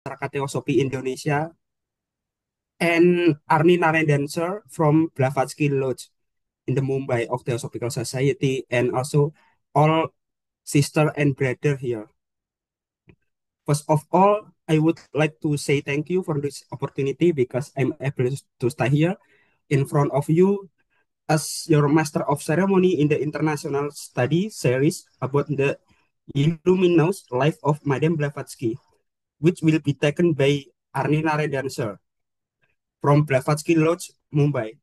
Masyarakat Teosofi Indonesia, and Arni Narendancer from Blavatsky Lodge in the Mumbai of Theosophical Society, and also all sister and brother here. First of all, I would like to say thank you for this opportunity because I'm able to stay here in front of you as your master of ceremony in the international study series about the Illuminous Life of Madame Blavatsky, which will be taken by Arni Narendancer from Blavatsky Lodge, Mumbai.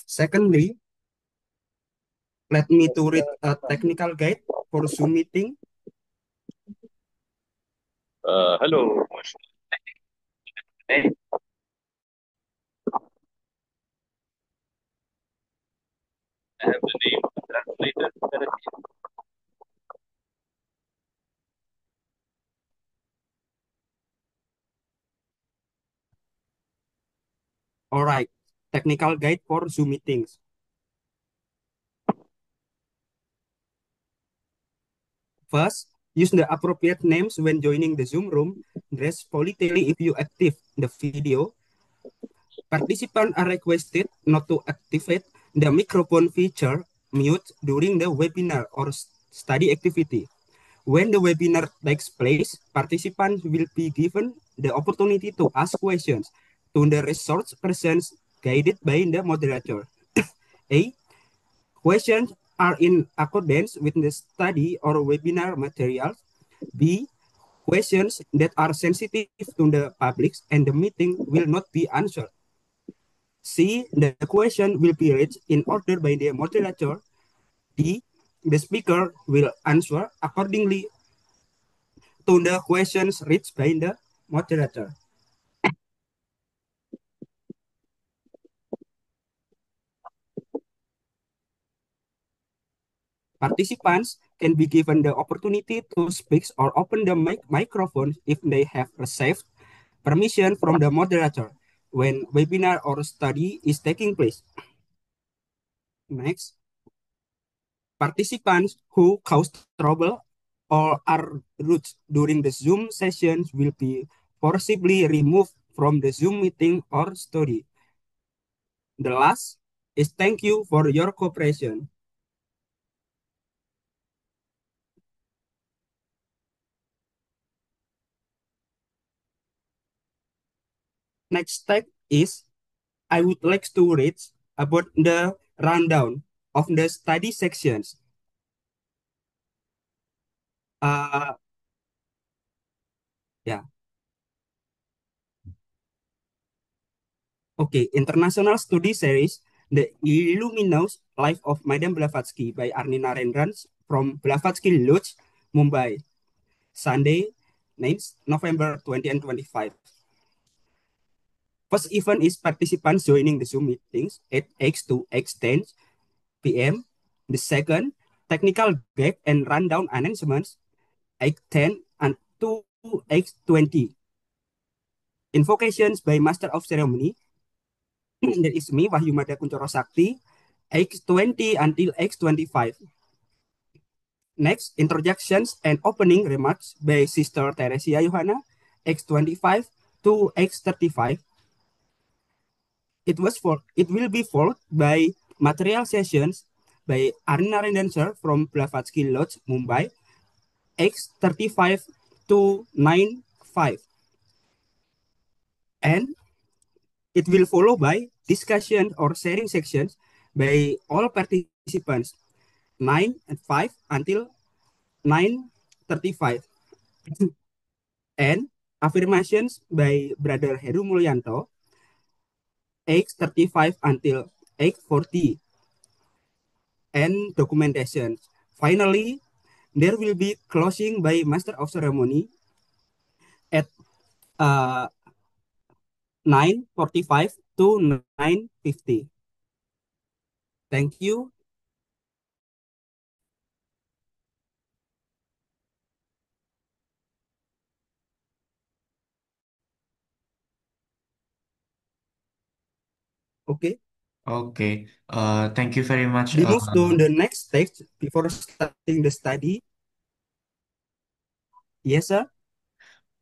Secondly, let me to read a technical guide for Zoom meeting. Hello. Hey, I have the name of the translator. All right, technical guide for Zoom meetings. First, use the appropriate names when joining the Zoom room. Dress politely if you active the video. Participants are requested not to activate the microphone feature mute during the webinar or study activity. When the webinar takes place, participants will be given the opportunity to ask questions to the resource persons guided by the moderator. A. Questions are in accordance with the study or webinar materials. B. Questions that are sensitive to the public and the meeting will not be answered. C. The question will be read in order by the moderator. D. The speaker will answer accordingly to the questions reached by the moderator. Participants can be given the opportunity to speak or open the microphone if they have received permission from the moderator when webinar or study is taking place. Next, participants who cause trouble or are rude during the Zoom sessions will be forcibly removed from the Zoom meeting or study. The last is thank you for your cooperation. Next step is I would like to read about the rundown of the study sections. Uh, yeah, okay. International Study Series, The Illuminous Life of Madame Blavatsky by Arni Narendran from Blavatsky Lodge, Mumbai, Sunday, 9th November 2025. First event is participants joining the Zoom meetings at X to X10 p.m. The second, technical guide and rundown announcements, X10 and 2X20. Invocations by Master of Ceremony, that is me, Wahyu Mada Kuncoro Sakti, X20 until X25. Next, introductions and opening remarks by Sister Teresia Yohana, X25 to X35. It will be followed by material sessions by Arina Rendancer from Blavatsky Lodge, Mumbai, X35 to 95. And it will follow by discussion or sharing sections by all participants 9 and 5 until 9:35 and affirmations by Brother Heru Mulyanto 8:35 until 8:40 and documentation. Finally, there will be closing by Master of Ceremony at uh, 9:45 to 9:50. Thank you. Okay. Okay. Thank you very much. We move to the next stage before starting the study. Yes, sir.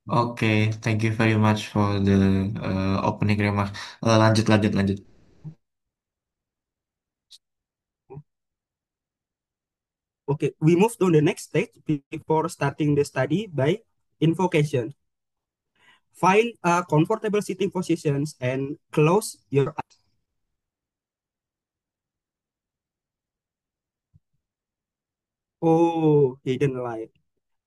Oke, thank you very much for the opening remarks. Lanjut, lanjut, lanjut. Okay, we move to the next stage before starting the study by invocation. Find a comfortable sitting positions and close your eyes. Oh, hidden light,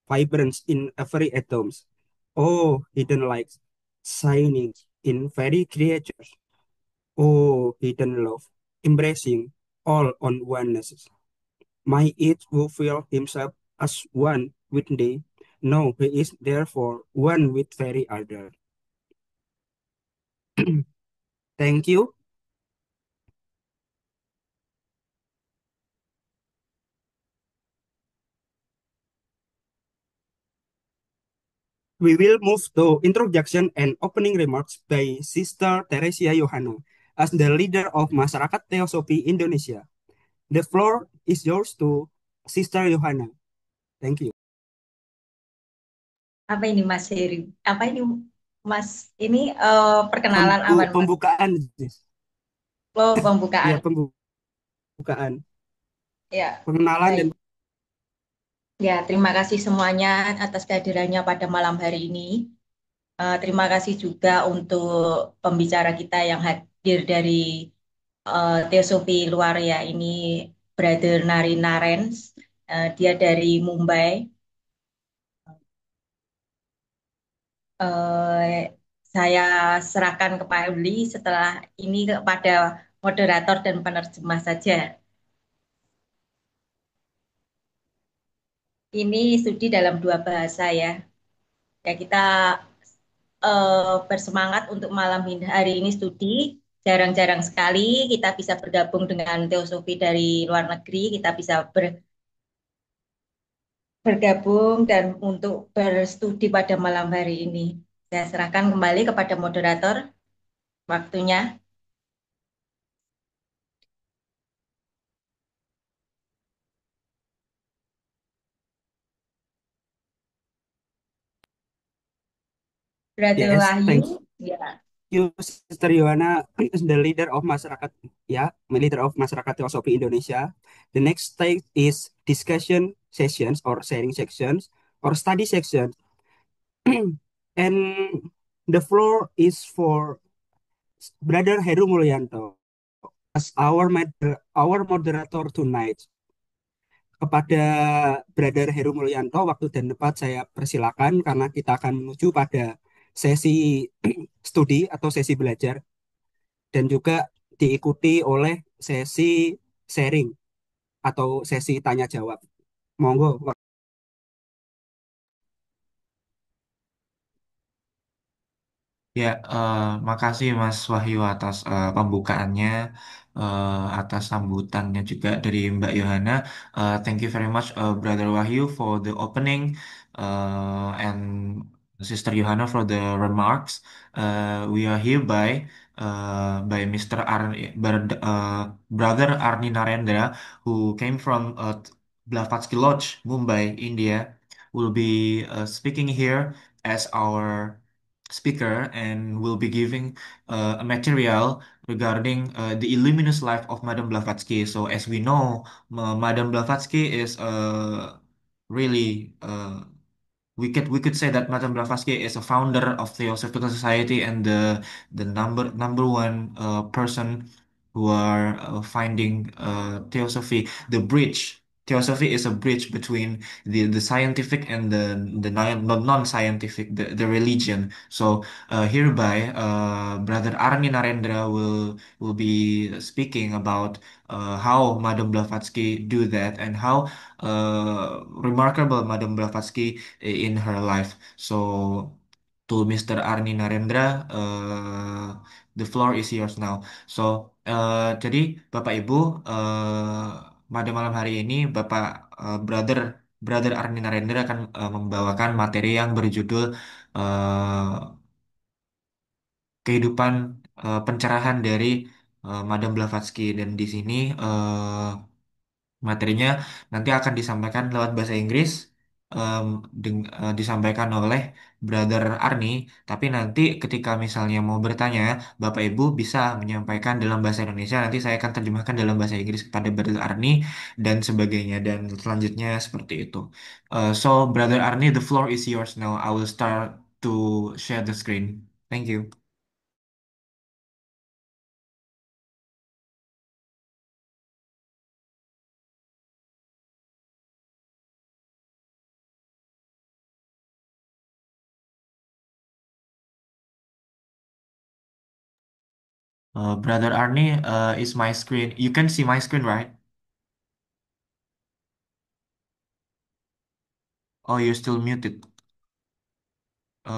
vibrance in every atoms. Oh, hidden lights, shining in very creatures. Oh, hidden love, embracing all on oneness. My each will feel himself as one with thee. No, he is therefore one with very other. Thank you. We will move to introduction and opening remarks by Sister Teresia Yohana as the leader of Masyarakat Teosofi Indonesia. The floor is yours to Sister Yohana. Thank you. Apa ini Mas Heri? Apa ini Mas? Ini perkenalan awan Mas. Pembukaan, Sis. Oh, Ya, pembukaan. pembukaan. Ya, Pengenalan dan baik. Ya, terima kasih semuanya atas kehadirannya pada malam hari ini. Terima kasih juga untuk pembicara kita yang hadir dari Teosofi luar ya. Ini Brother Nari Narens. Dia dari Mumbai. Eh, saya serahkan ke Pak Uli setelah ini kepada moderator dan penerjemah saja. Ini studi dalam dua bahasa ya. Ya kita bersemangat untuk malam hari ini studi. Jarang-jarang sekali kita bisa bergabung dengan teosofi dari luar negeri. Kita bisa bergabung dan untuk berstudi pada malam hari ini. Saya serahkan kembali kepada moderator waktunya. Brother yes, thank Wahyu. Ya. you, Sister Yohana, the leader of masyarakat, yeah, leader of masyarakat Teosofi Indonesia. The next stage is discussion sessions or sharing sections or study sections, and the floor is for Brother Heru Mulyanto as our moderator tonight. Kepada Brother Heru Mulyanto, waktu dan tempat saya persilakan karena kita akan menuju pada sesi studi atau sesi belajar dan juga diikuti oleh sesi sharing atau sesi tanya jawab. Monggo. Ya, makasih Mas Wahyu atas pembukaannya, atas sambutannya juga dari Mbak Yohana. Thank you very much, Brother Wahyu, for the opening, and Sister Yohana for the remarks. We are hereby by Mr. Brother Arni Narendra, who came from Blavatsky Lodge, Mumbai, India, will be speaking here as our speaker and will be giving a material regarding the illuminous life of Madame Blavatsky. So, as we know, Madame Blavatsky is really we could say that Madame Blavatsky is a founder of Theosophical Society and the number one person who are finding Theosophy. The bridge. Theosophy is a bridge between the scientific and the non-scientific, the religion. So hereby, Brother Arni Narendra will be speaking about how Madame Blavatsky do that and how remarkable Madame Blavatsky in her life. So, to Mr. Arni Narendra, the floor is yours now. So, jadi Bapak Ibu, pada malam hari ini Brother Brother Arni Narendra akan membawakan materi yang berjudul eh, kehidupan pencerahan dari Madame Blavatsky, dan di sini materinya nanti akan disampaikan lewat bahasa Inggris. disampaikan oleh Brother Arni, tapi nanti ketika misalnya mau bertanya, Bapak Ibu bisa menyampaikan dalam bahasa Indonesia, nanti saya akan terjemahkan dalam bahasa Inggris kepada Brother Arni dan sebagainya, dan selanjutnya seperti itu. So, Brother Arni, the floor is yours now. I will start to share the screen. Thank you. Brother Arni, is my screen. You can see my screen, right? Oh, you're still muted.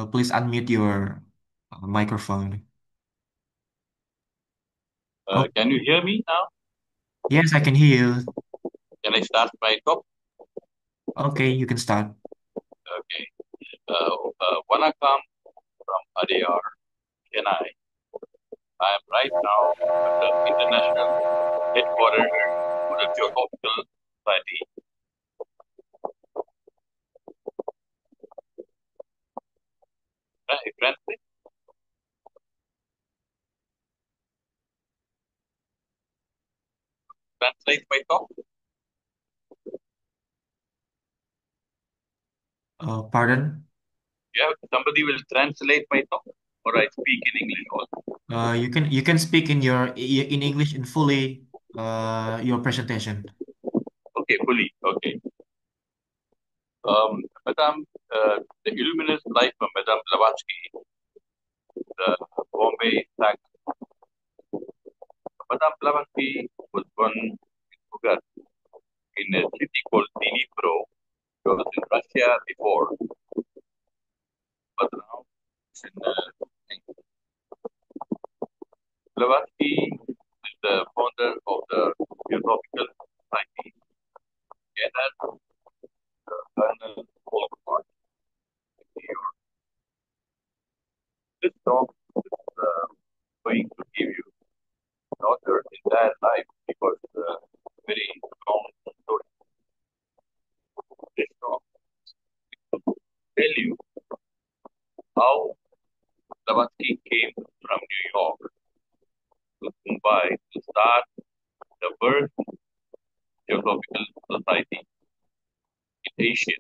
Please unmute your microphone. Oh, Can you hear me now? yes, I can hear you. Can I start my talk? Okay, you can start. Okay. Vanakkam from Adyar, Chennai. I am right now at the international headquarters to the Geographical Society. Can I translate my talk? Pardon? Yeah, somebody will translate my talk, or I speak in English also. You can speak in in English in fully your presentation. Okay, fully. Okay. Madame, the Illuminous Life of Madame Blavatsky, the Bombay saga. Madame Blavatsky was born in Sugar in a city called Dnipro. She was in Russia before, but now it's in Blavatsky is the founder of the Geographical Society. Together, Colonel Volkmar in New York. This talk is going to give you an author's entire life because it's a very long story. This talk will tell you how Blavatsky came from New York to Mumbai to start the first Geographical Society in Asia.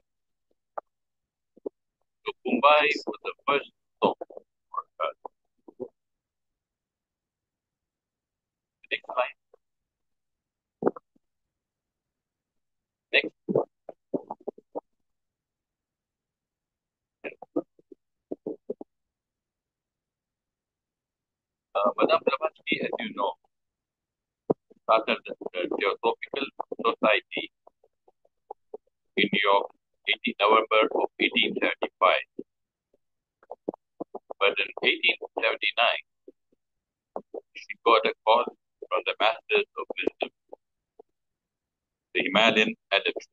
So Mumbai was the first stop for her. Next slide. Next. Madame Blavatsky, as you know, started the Geographical Society in New York 18 November of 1875. But in 1879, she got a call from the Masters of Wisdom, the Himalayan adepts,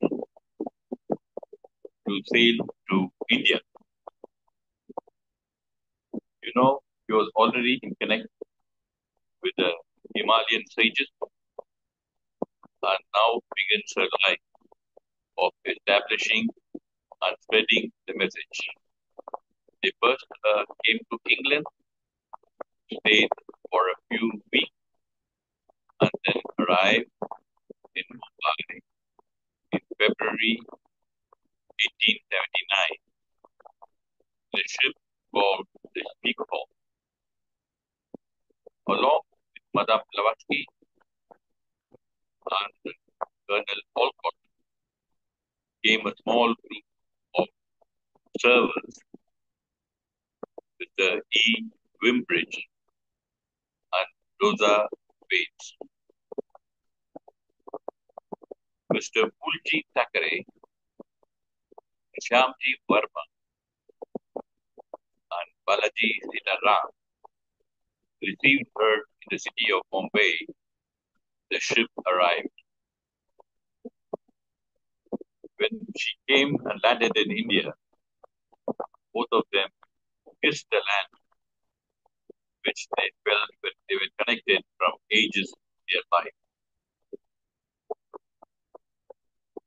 to sail to India. You know, he was already in connect with the Himalayan sages and now begins her life of establishing and spreading the message. They first came to England, stayed for a few weeks, and then arrived in Mumbai in February 1879. The ship called the Speakerhall. Along with Madame Blavatsky and Colonel Olcott came a small group of servants with the E. Wimbridge and Rosa Bates. Mr. Pulji Thackeray, Shyamji Verma, and Balaji Sitaram received her in the city of Bombay. The ship arrived. When she came and landed in India, both of them kissed the land, which they felt that they were connected from ages of their life.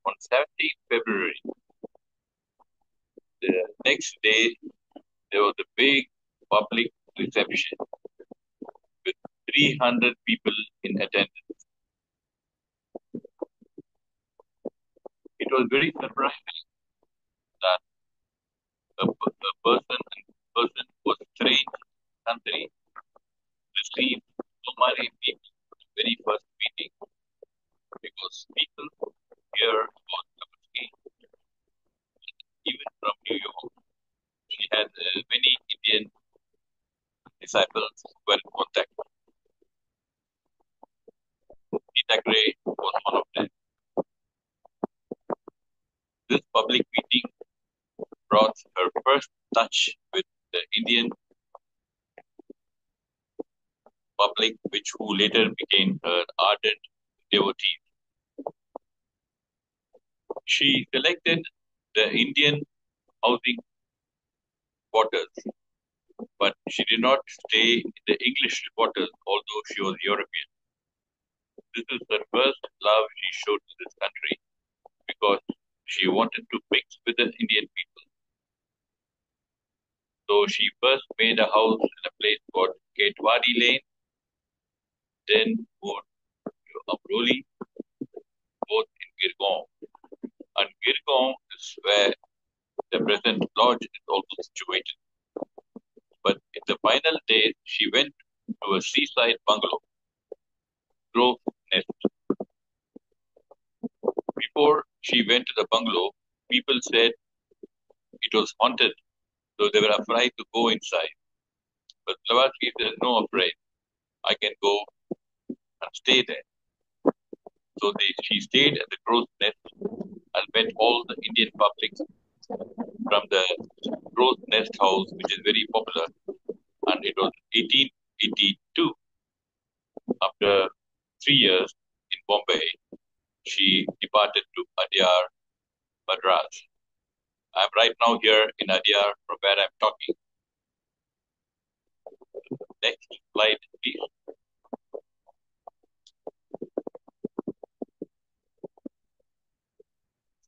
On 17th February Next day, there was a big public reception with 300 people in attendance. It was very surprising that a person who was trained in the country received so many people at the very first meeting, because people hear about Blavatsky even from New York. She had many Indian disciples who were in contact. Nita Gray was one of them. This public meeting brought her first touch with the Indian public, who later became her ardent devotees. She selected the Indian housing quarters, but she did not stay in the English quarters, although she was European. This is the first love she showed to this country, because she wanted to mix with the Indian people. So she first made a house in a place called Ketwadi Lane, then moved to Amroli, both in Girgaon. And Girgaon is where the present lodge is also situated. But in the final days, she went to a seaside bungalow, Grove Nest. Before she went to the bungalow, people said it was haunted, so they were afraid to go inside. But Blavatsky said, no, afraid. I can go and stay there. So she stayed at the Crow's Nest and met all the Indian public from the Crow's Nest house, which is very popular. And it was 1882. After 3 years in Bombay, she departed to Adyar, Madras. I'm right now here in Adyar, from where I'm talking. Next slide, please.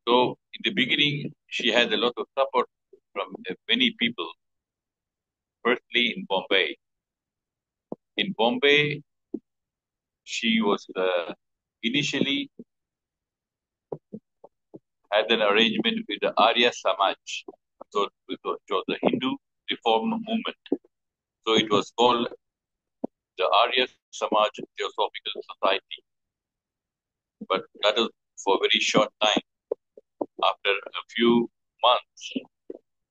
So in the beginning, she had a lot of support from many people. Firstly, in Bombay. In Bombay, she was initially had an arrangement with the Arya Samaj, so it was the Hindu reform movement. So it was called the Arya Samaj Theosophical Society. But that was for a very short time. After a few months,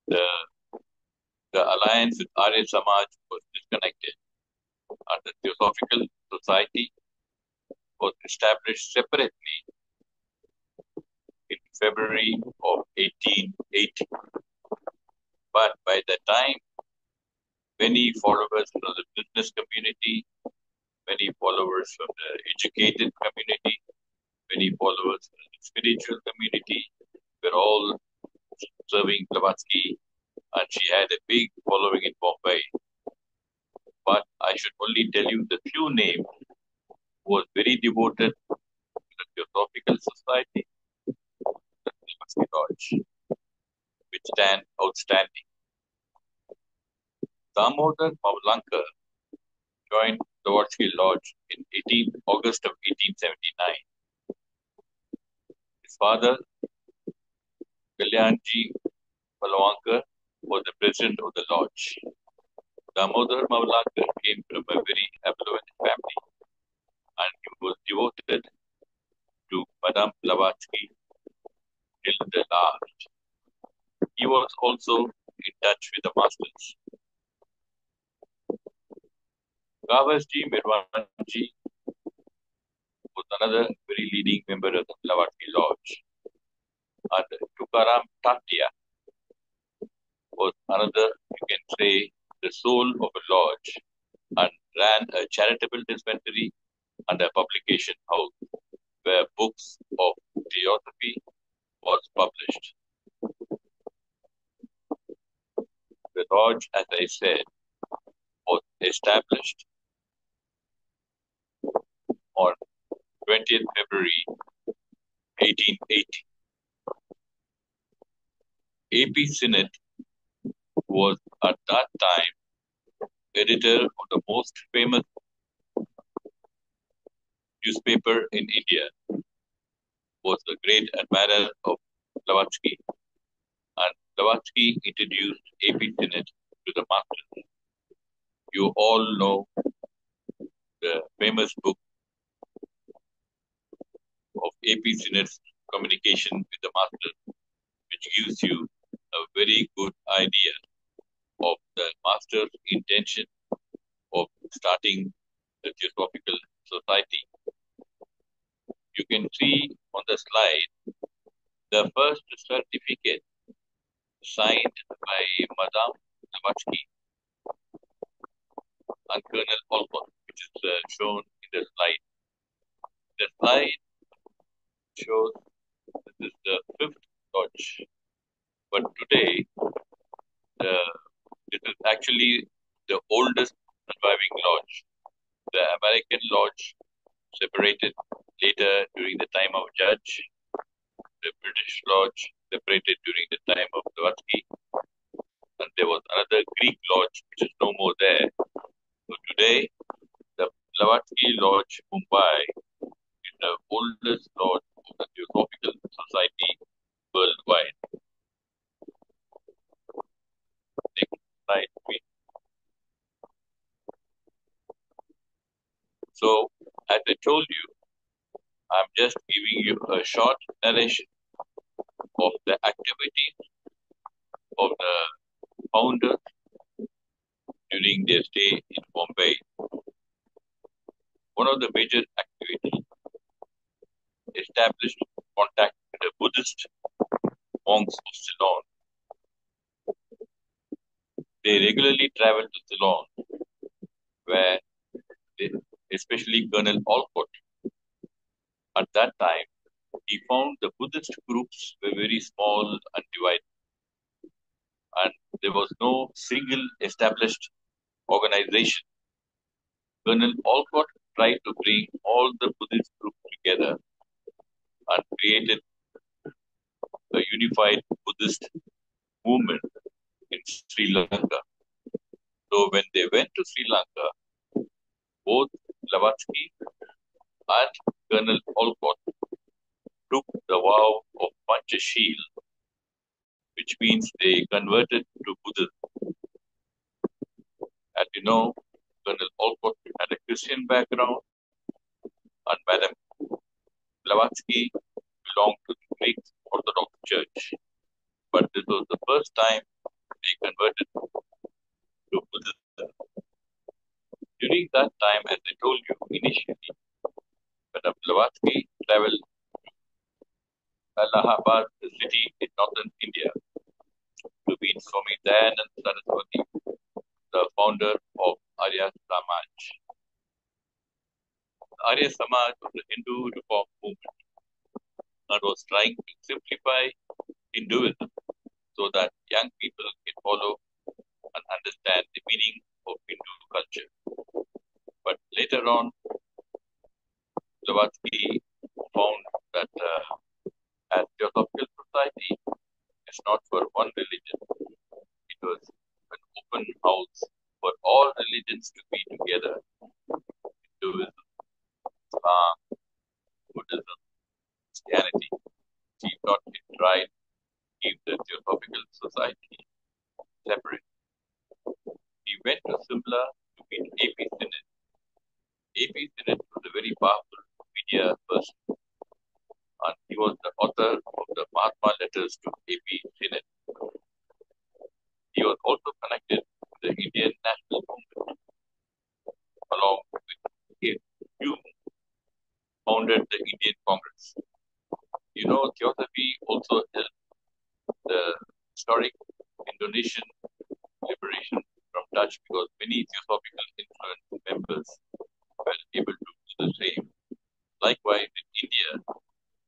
the alliance with Arya Samaj was disconnected, and the Theosophical Society was established separately in February of 1880. But by that time, many followers from the business community, many followers from the educated community, many followers from the spiritual community were all serving Blavatsky, and she had a big following in Bombay. But I should only tell you the few names who was very devoted to the Theosophical Society, the Blavatsky Lodge, which stand outstanding. Damodar Mavlankar joined the Blavatsky Lodge in August of 1879. His father, Kalyanji Malwankar, was the president of the lodge. Damodar Mavlankar came from a very affluent family, and he was devoted to Madame Blavatsky till the last. He was also in touch with the masters. Gavasji Mirwanji was another very leading member of the Blavatsky Lodge. And Tukaram Tatia was another, you can say, the soul of a lodge, and ran a charitable dispensary and a publication house where books of theosophy was published. The lodge, as I said, was established on 20th February 1880. AP Synod was at that time editor of the most famous newspaper in India, was the great admirer of Blavatsky, and Blavatsky introduced A.P. Sinnett to the masters. You all know the famous book of A.P. Sinnett's Communication with the Master, which gives you a very good idea of the master's intention of starting the Theosophical Society. You can see on the slide the first certificate signed by Madame Blavatsky and Colonel Olcott, which is shown in the slide. The slide shows this is the fifth lodge, but today this is actually the oldest surviving lodge. The American lodge separated later during the time of Judge. The British lodge separated during the time of Blavatsky. And there was another Greek lodge which is no more there. So today, the Blavatsky Lodge, Mumbai, is the oldest lodge of the Theosophical Society worldwide. Next slide, please. So, as I told you, I'm just giving you a short narration of the activities of the founders during their stay in Bombay. One of the major activities established contact with the Buddhist monks of Ceylon. They regularly traveled to Ceylon, where especially Colonel Olcott, at that time, he found the Buddhist groups were very small and divided, and there was no single established organization. Colonel Olcott tried to bring all the Buddhist groups together and created a unified Buddhist movement in Sri Lanka. So when they went to Sri Lanka, both Blavatsky and Colonel Olcott took the vow of Panchashil, which means they converted to Buddhism. As you know, Colonel Olcott had a Christian background, and Madame Blavatsky belonged to the Greek Orthodox Church. But this was the first time they converted to Buddhism. During that time, as I told you initially, Madame Blavatsky traveled to Allahabad, the city in northern India, to meet Swami Dayanand Saraswati, the founder of Arya Samaj. Arya Samaj was a Hindu reform movement and was trying to simplify Hinduism so that young people can follow and understand the meaning of Hindu culture. But later on, Blavatsky found that as Theosophical Society is not for one religion, it was an open house for all religions to be together. Hinduism, Islam, Buddhism, Christianity. He thought it right to keep the Theosophical Society separate. He went to Simla to meet A.P. Sinnett. A.P. Sinnett was a very powerful media person, and he was the author of the Mahatma letters to A.P. Sinnett. He was also connected to the Indian national movement, along with Hume, founded the Indian Congress. You know, Theosophy also helped the historic Indonesian liberation from Dutch because many Theosophical influence members were able to do the same. Likewise, in India,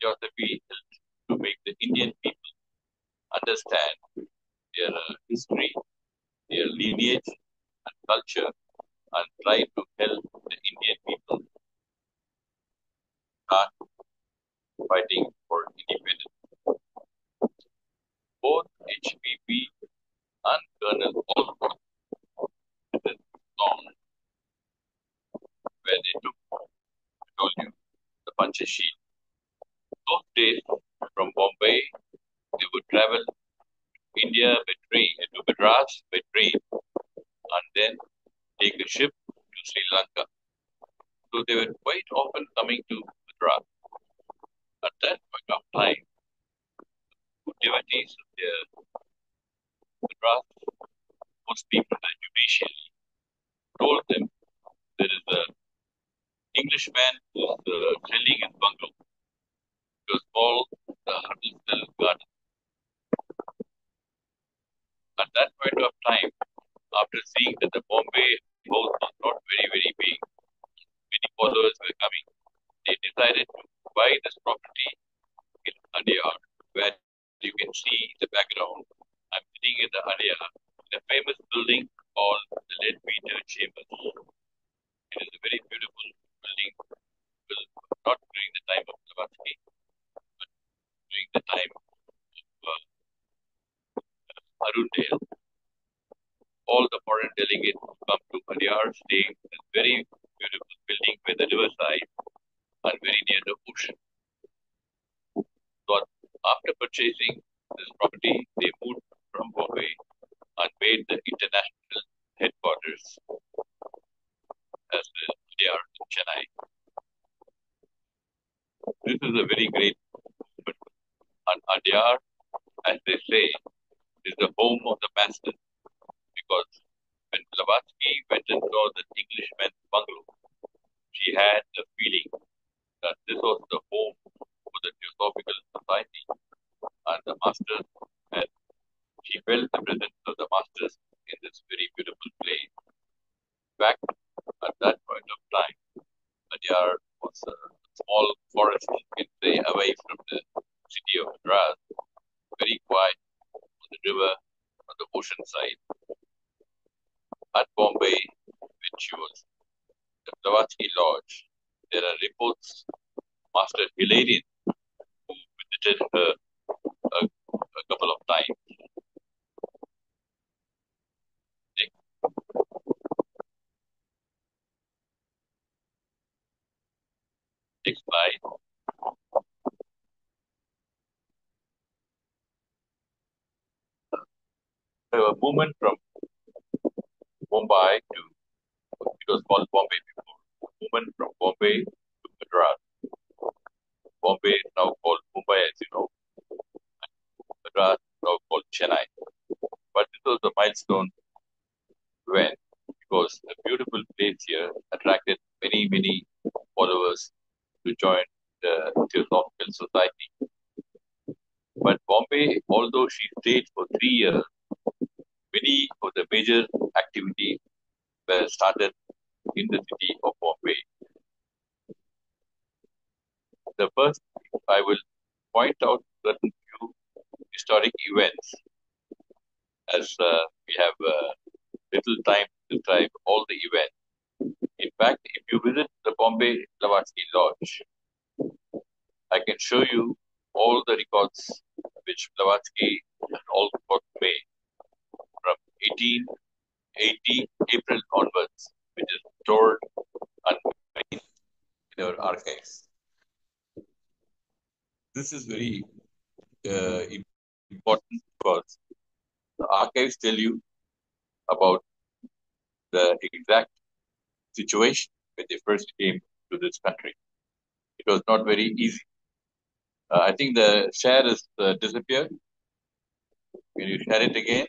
Theosophy helped to make the Indian people understand their history, their lineage and culture, and try to help the Indian people start fighting for independence. Both HPP and Colonel Osborne long, where they took, I told you, the punches sheet. Those days, from Bombay, they would travel India by train, to Madras by train, and then take a ship to Sri Lanka. So they were quite often coming to Madras. At that point of time, the devotees of the Madras, most people, the judiciary, told them there is an Englishman who is selling his bungalow. It was called the Huddleston Garden. At that point of time, after seeing that the Bombay house was not very, very big, many followers were coming, they decided to buy this property in Adyar, where you can see the background. I'm sitting in the Adyar, in a famous building called the Leadbeater Chambers. It is a very beautiful building, built not during the time of Blavatsky, but during the time of Arundale. All the foreign delegates who come to Adyar stay in this very beautiful building by the riverside and very near the ocean. So after purchasing this property, they moved from Bombay and made the international headquarters as the Adyar in Chennai. This is a very great movement. And Adyar, as they say, is the home of the masters, because when Blavatsky went and saw the Englishman's bungalow, she had the feeling that this was the home for the Theosophical Society and the masters, and she felt the presence of the masters in this very beautiful place. In fact, at that point of time, Adyar was a small forest, you can say, away from the city of Madras, very quiet on the river, on the ocean side. At Bombay, when she was the Blavatsky Lodge, there are reports Master Hilarion, who visited her a couple of times. Next slide. A movement from Mumbai to, it was called Bombay before, movement from Bombay to Madras. Bombay is now called Mumbai, as you know. Madras is now called Chennai. But this was a milestone when, because a beautiful place here attracted many, many followers to join the Theosophical Society. But Bombay, although she stayed for 3 years, many of the major activities were started in the city of Bombay. The first, I will point out certain few historic events, as we have little time to describe all the events. In fact, if you visit the Bombay Blavatsky Lodge, I can show you all the records which Blavatsky and all records made from 1880 April onwards, which is stored and maintained in our archives. This is very important because the archives tell you about the exact situation when they first came to this country. It was not very easy. I think the share has disappeared. Can you share it again?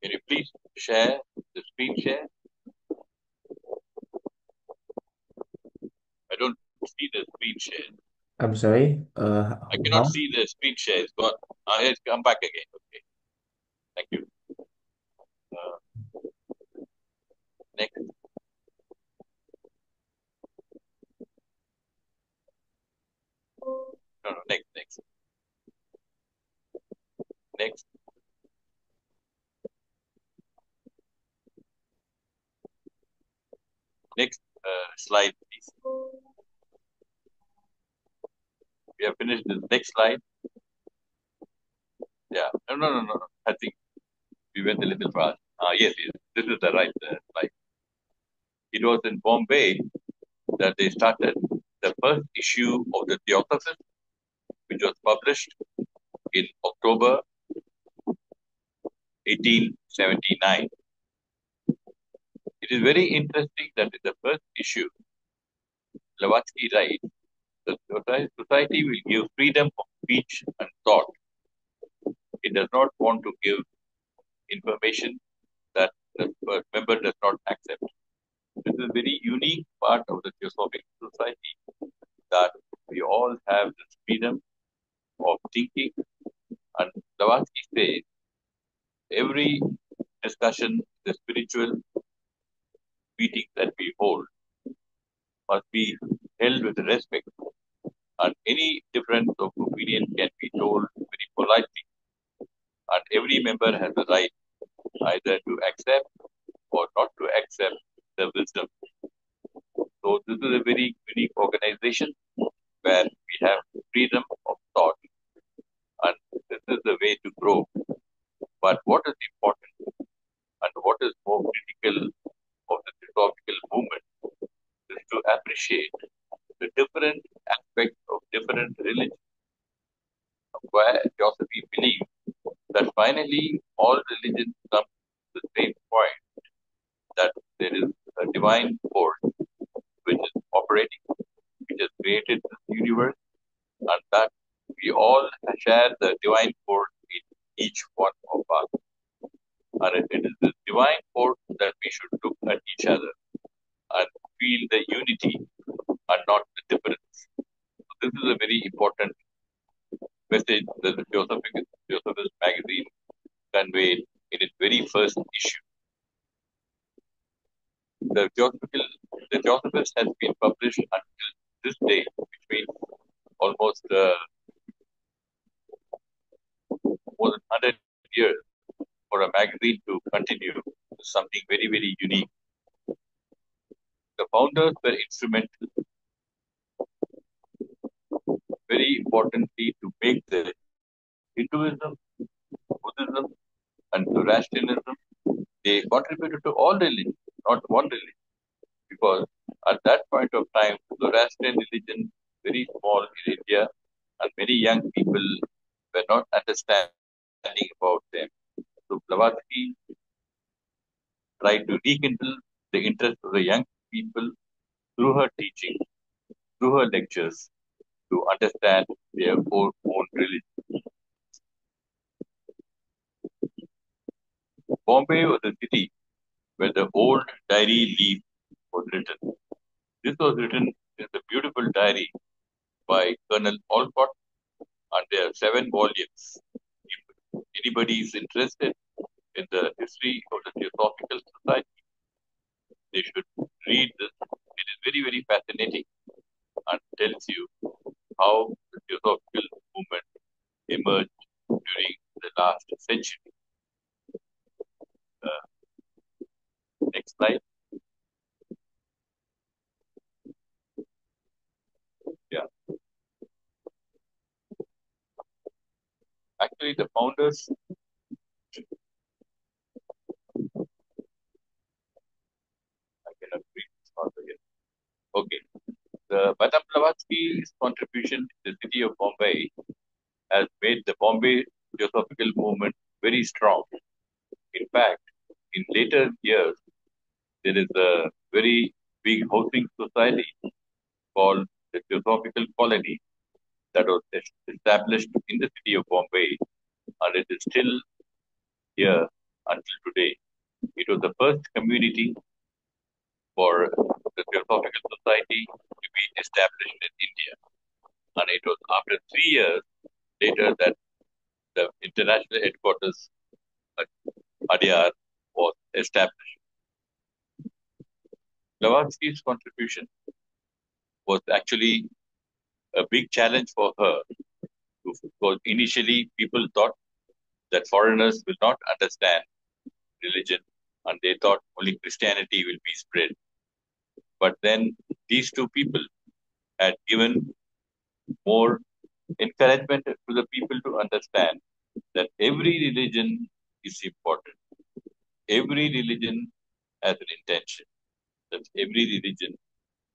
Can you please share the screen share? I don't see the screen share. I'm sorry. I cannot see the screen share. It's gone. It's come back again. Okay. Thank you. Next. No, next. Next. Next slide, please. We have finished the next slide. Yeah. No. I think we went a little fast. Yes. This is the right slide. It was in Bombay that they started the first issue of the Theosophy, which was published in October 1879. It is very interesting that in the first issue, Blavatsky writes, the society will give freedom of speech and thought. It does not want to give information that the member does not accept. This is a very unique part of the Theosophic society, that we all have this freedom of thinking. And Blavatsky says every discussion, the spiritual meeting that we hold must be held with respect, and any difference of opinion can be told very politely, and every member has the right either to accept or not to accept the wisdom. So this is a very unique organization where we have freedom of thought, and this is the way to grow. But what is important and what is more critical of the philosophical movement is to appreciate the different aspects of different religions, where Theosophy believes that finally all religions come to the same point, that there is a divine force which is operating, which has created this universe, and that we all share the divine force in each one of us. And it is this divine force that we should look at each other and feel the unity and not the difference. So this is a very important message that the Theosophist magazine conveyed in its very first issue. The Theosophist has been published until this day, which means almost more than 100 years for a magazine to continue is something very, very unique. The founders were instrumental, very importantly, to make the Hinduism, Buddhism, and Zoroastrianism, they contributed to all religions, not one religion, because at that point of time, Zoroastrian religion very small in India, and many young people were not understanding about them. So Blavatsky tried to rekindle the interest of the young people through her teaching, through her lectures, to understand their own religion. Bombay was the city where the old diary leaf was written. This was written in the beautiful diary by Colonel Olcott, and there are 7 volumes. If anybody is interested in the history of the Theosophical Society, they should read this. It is very, very fascinating and tells you how the Theosophical movement emerged during the last century. Next slide. Yeah. Actually, the founders, I cannot read this further yet. Okay. The Madame Blavatsky's contribution to the city of Bombay has made the Bombay Theosophical movement very strong. In fact, in later years, there is a very big housing society called the Theosophical Colony that was established in the city of Bombay, and it is still here until today. It was the first community for the Theosophical Society to be established in India, and it was after 3 years later that the international headquarters at Adyar was established. Blavatsky's contribution was actually a big challenge for her, because initially people thought that foreigners will not understand religion, and they thought only Christianity will be spread. But then these two people had given more encouragement to the people to understand that every religion is important. Every religion has an intention. That every religion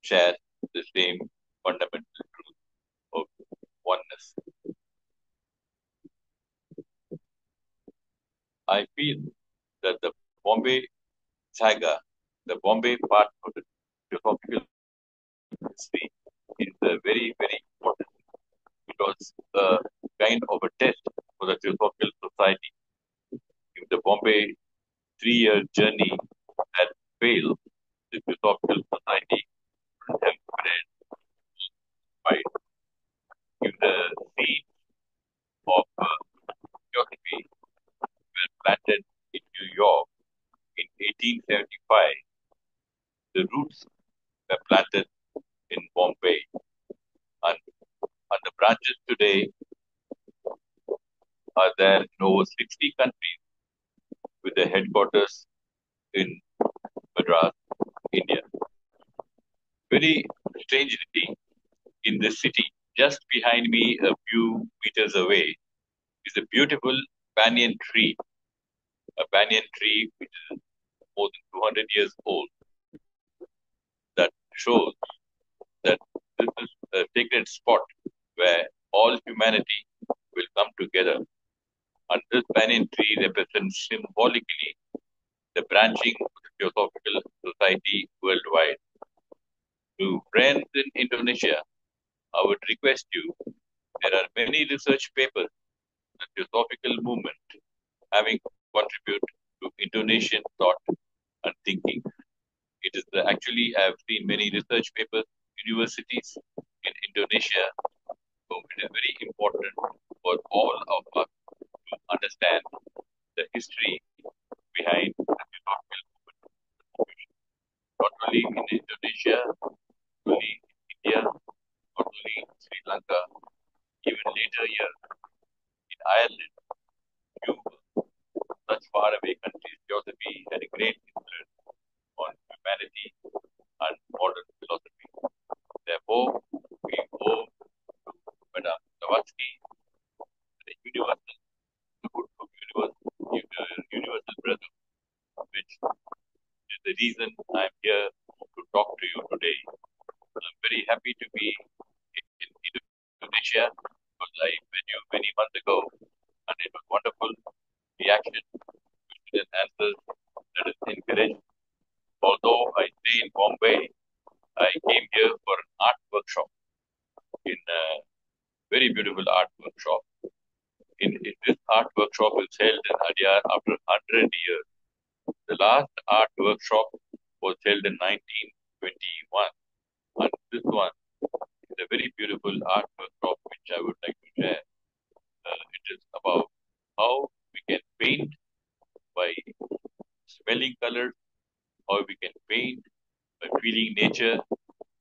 shares the same fundamental truth of oneness. I feel that the Bombay saga, the Bombay part of the philosophical history is very, very important because kind of a test for the Theosophical Society. If the Bombay 3-year journey had failed, the Theosophical Society would have spread wide. If the seeds of Theosophy were planted in New York in 1875, the roots were planted in Bombay, and the branches today are there in over 60 countries with their headquarters in Madras, India. Very strangely, in this city, just behind me, a few meters away, is a beautiful banyan tree, a banyan tree which is more than 200 years old, that shows that this is a sacred spot where all humanity will come together. And this banyan tree represents symbolically the branching of the Theosophical Society worldwide. To friends in Indonesia, I would request you, there are many research papers on the Theosophical movement having contributed to Indonesian thought and thinking. It is actually, I have seen many research papers, universities in Indonesia, so it is very important for all of us to understand the history behind the Theosophical movement. Not only in Indonesia, not only in India, not only in Sri Lanka, even later here in Ireland, Cuba, such faraway countries, philosophy had a great influence on humanity and modern philosophy. Therefore, we owe to Madame Blavatsky the universal, the good of universal brother, which is the reason I'm here to talk to you today. I'm very happy to be in Indonesia because I met you many months ago and it was wonderful reaction, questions and answers that is encouraged. Although I stay in Bombay, I came here for an art workshop in a very beautiful art workshop. In this art workshop is held in Adyar after 100 years. The last art workshop was held in 1921, and this one is a very beautiful art workshop which I would like to share. It is about how we can paint by smelling colors, how we can paint by feeling nature,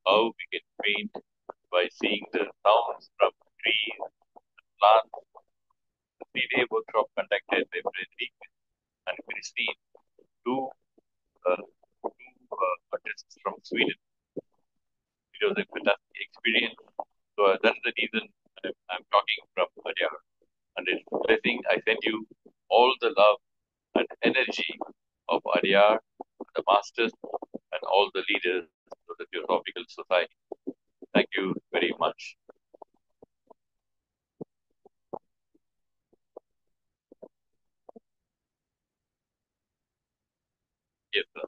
how we can paint by seeing the sounds from trees, plants. The 3-day workshop conducted by Frederick and Christine, two, artists from Sweden. It was a fantastic experience. So that's the reason I'm talking from Adyar. And it's a blessing. I send you all the love and energy of Adyar, the masters, and all the leaders of the Theosophical Society. Thank you very much. Yes, sir.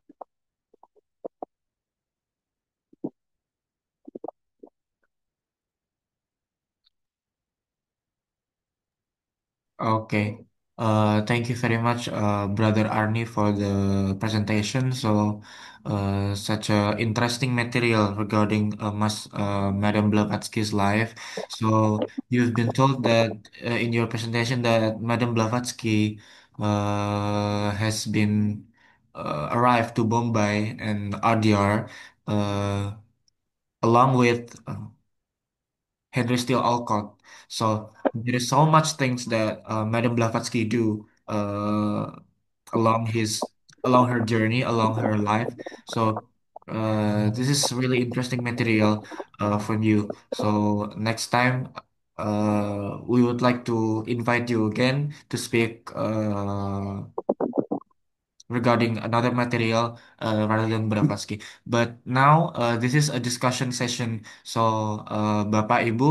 Okay. Thank you very much, Brother Arnie, for the presentation. So, such a interesting material regarding Madame Blavatsky's life. So, you've been told that in your presentation that Madame Blavatsky has been arrived to Bombay and Adyar uh, along with Henry Steele Alcott. So there is so much things that Madame Blavatsky do along his along her journey, along her life. So this is really interesting material from you. So next time we would like to invite you again to speak regarding another material rather than Blavatsky. But now this is a discussion session. So Bapak Ibu,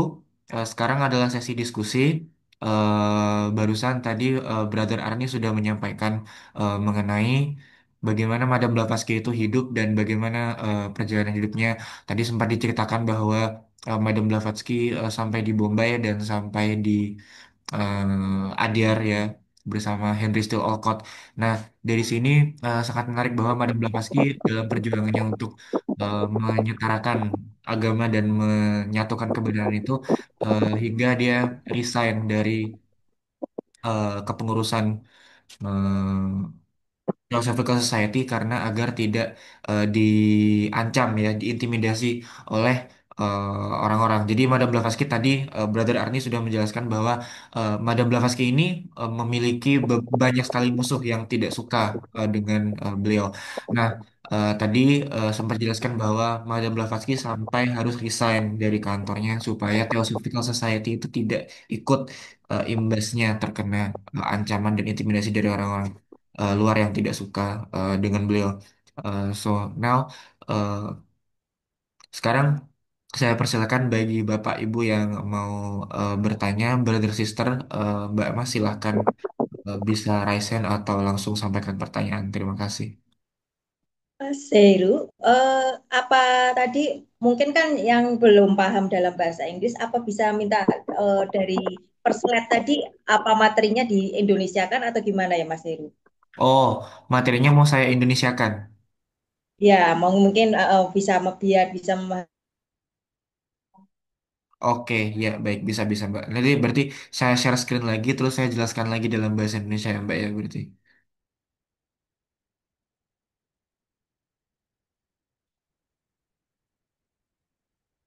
sekarang adalah sesi diskusi. Barusan tadi Brother Arni sudah menyampaikan mengenai bagaimana Madame Blavatsky itu hidup dan bagaimana perjalanan hidupnya. Tadi sempat diceritakan bahwa Madame Blavatsky sampai di Bombay dan sampai di Adyar ya bersama Henry Steele Olcott. Nah, dari sini sangat menarik bahwa Madame Blavatsky dalam perjuangannya untuk menyetarakan agama dan menyatukan kebenaran itu hingga dia resign dari kepengurusan Philosophical Society karena agar tidak diancam ya, diintimidasi oleh orang-orang. Jadi Madame Blavatsky tadi Brother Arni sudah menjelaskan bahwa Madame Blavatsky ini memiliki banyak sekali musuh yang tidak suka dengan beliau. Nah, tadi sempat jelaskan bahwa Madame Blavatsky sampai harus resign dari kantornya supaya Theosophical Society itu tidak ikut imbasnya terkena ancaman dan intimidasi dari orang-orang luar yang tidak suka dengan beliau. So now uh, sekarang saya persilakan bagi Bapak Ibu yang mau bertanya, brother sister, Mbak Mas silahkan bisa raise hand atau langsung sampaikan pertanyaan. Terima kasih. Mas Heru, eh, apa tadi mungkin kan yang belum paham dalam bahasa Inggris, apa bisa minta dari per slide tadi apa materinya di Indonesia kan atau gimana ya Mas Heru? Oh, materinya mau saya Indonesiakan. Ya, mau mungkin bisa biar bisa Oke, ya baik bisa bisa Mbak. Nanti berarti saya share screen lagi terus saya jelaskan lagi dalam bahasa Indonesia ya Mbak ya berarti.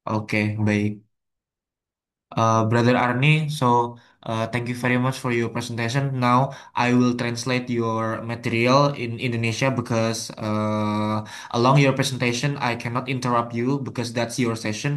Oke, baik. Brother Arni, so thank you very much for your presentation. Now I will translate your material in Indonesia because along your presentation I cannot interrupt you because that's your session.